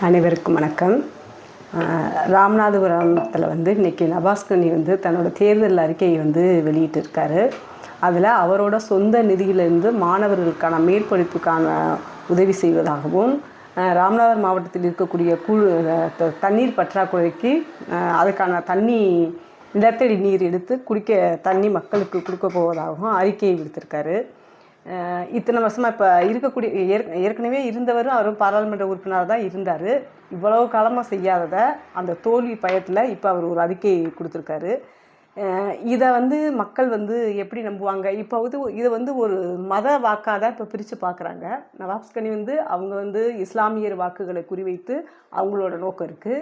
அனைவருக்கும் வணக்கம். ராமநாதபுரத்தில் இன்றைக்கி நவாஸ்கனி தன்னோட தேர்தல் அறிக்கையை வெளியிட்டிருக்காரு. அதில் அவரோட சொந்த நிதியிலிருந்து மாணவர்களுக்கான மேற்படிப்புக்கான உதவி செய்வதாகவும், ராமநாதபுரம் மாவட்டத்தில் இருக்கக்கூடிய தண்ணீர் பற்றாக்குறைக்கு அதுக்கான நிலத்தடி நீர் எடுத்து குடிக்க தண்ணி மக்களுக்கு கொடுக்க போவதாகவும் அறிக்கையை விடுத்திருக்காரு. இத்தனை வருஷமாக இப்போ இருக்கக்கூடிய ஏற்கனவே இருந்தவரும் அவரும் பாராளுமன்ற உறுப்பினராக தான் இருந்தார். இவ்வளவு காலமாக செய்யாததை அந்த தோல்வி பயத்தில் இப்போ அவர் ஒரு அறிக்கையை கொடுத்துருக்காரு. இதை மக்கள் எப்படி நம்புவாங்க? இப்போ இதை ஒரு மத வாக்காக தான் இப்போ பிரித்து பார்க்குறாங்க. நவாஸ்கனி அவங்க இஸ்லாமியர் வாக்குகளை குறிவைத்து அவங்களோட நோக்கம் இருக்குது.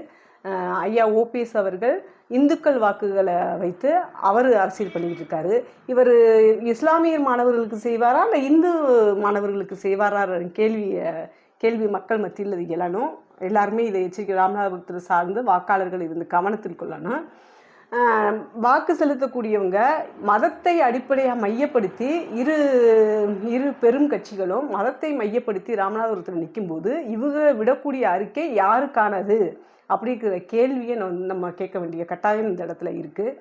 ஐயா ஓபிஎஸ் அவர்கள் இந்துக்கள் வாக்குகளை வைத்து அவர் அரசியல் பண்ணிக்கிட்டு இருக்காரு. இவர் இஸ்லாமியர் மாணவர்களுக்கு செய்வாரா இல்லை இந்து மாணவர்களுக்கு செய்வாரா கேள்வி மக்கள் மத்தியில் இது எழணும். எல்லாருமே இதை எச்சரிக்கை ராமநாதபுரத்தில் சார்ந்து வாக்காளர்கள் கவனத்தில் கொள்ளணும். வாக்கு செலுத்தக்கூடியவங்க மதத்தை அடிப்படையாக மையப்படுத்தி இரு பெரும் கட்சிகளும் மதத்தை மையப்படுத்தி ராமநாதபுரத்தில் நிற்கும்போது இவங்க விடக்கூடிய அறிக்கை யாருக்கானது அப்படிங்கிற கேள்வியை நம்ம கேட்க வேண்டிய கட்டாயம் இந்த இடத்துல இருக்குது.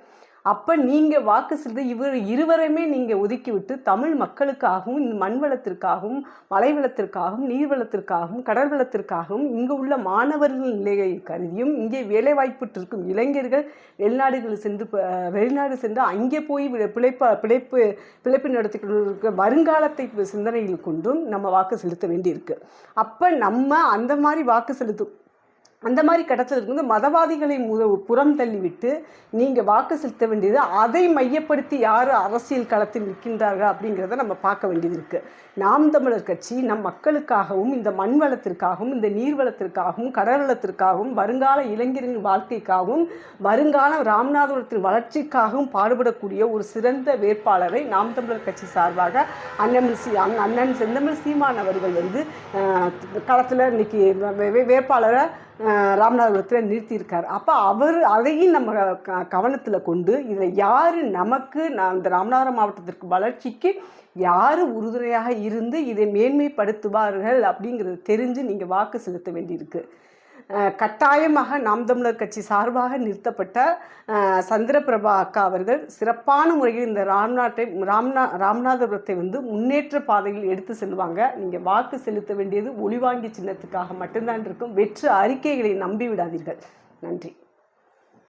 அப்போ நீங்கள் வாக்கு செலுத்த இருவரையுமே நீங்கள் ஒதுக்கி விட்டு தமிழ் மக்களுக்காகவும் இந்த மண் வளத்திற்காகவும் மலை வளத்திற்காகவும் நீர் வளத்திற்காகவும் கடல் வளத்திற்காகவும் இங்கே உள்ள மாணவர்கள் நிலையை கருதியும் இங்கே வேலைவாய்ப்பு இருக்கும் இளைஞர்கள் வெளிநாடு சென்று அங்கே போய் பிழைப்பு நடத்திக்கிட்டு வருங்காலத்தை சிந்தனையில் கொண்டும் நம்ம வாக்கு செலுத்த வேண்டியிருக்கு. அப்போ நம்ம அந்த மாதிரி கடத்தலுக்கு மதவாதிகளை புறம் தள்ளிவிட்டு நீங்கள் வாக்கு செலுத்த வேண்டியது அதை மையப்படுத்தி யார் அரசியல் களத்தில் நிற்கின்றார்கள் அப்படிங்கிறத நம்ம பார்க்க வேண்டியது இருக்குது. நாம் தமிழர் கட்சி நம் மக்களுக்காகவும் இந்த மண் வளத்திற்காகவும் இந்த நீர் வளத்திற்காகவும் கடல் வளத்திற்காகவும் வருங்கால இளைஞரின் வாழ்க்கைக்காகவும் வருங்கால ராமநாதபுரத்தின் வளர்ச்சிக்காகவும் பாடுபடக்கூடிய ஒரு சிறந்த வேட்பாளரை நாம் தமிழர் கட்சி சார்பாக அண்ணன் செந்தமிழ் சீமான் அவர்கள் களத்தில் இன்னைக்கு வேட்பாளரை ராமநாதபுரத்தில் நிறுத்தியிருக்கார். அப்போ அதையும் நம்ம கவனத்தில் கொண்டு இதில் யார் நமக்கு இந்த ராமநாதபுரம் மாவட்டத்திற்கு வளர்ச்சிக்கு யார் உறுதுணையாக இருந்து இதை மேன்மைப்படுத்துவார்கள் அப்படிங்கிறது தெரிஞ்சு நீங்கள் வாக்கு செலுத்த வேண்டியிருக்கு. கட்டாயமாக நாம் தமிழர் கட்சி சார்பாக நிறுத்தப்பட்ட சந்திரபிரபா அக்கா அவர்கள் சிறப்பான முறையில் இந்த ராமநாதபுரத்தை முன்னேற்ற பாதையில் எடுத்து செல்வாங்க. நீங்கள் வாக்கு செலுத்த வேண்டியது ஒளிவாங்கி சின்னத்துக்காக மட்டும்தான் இருக்கும். வெற்று அறிக்கைகளை நம்பி விடாதீர்கள். நன்றி.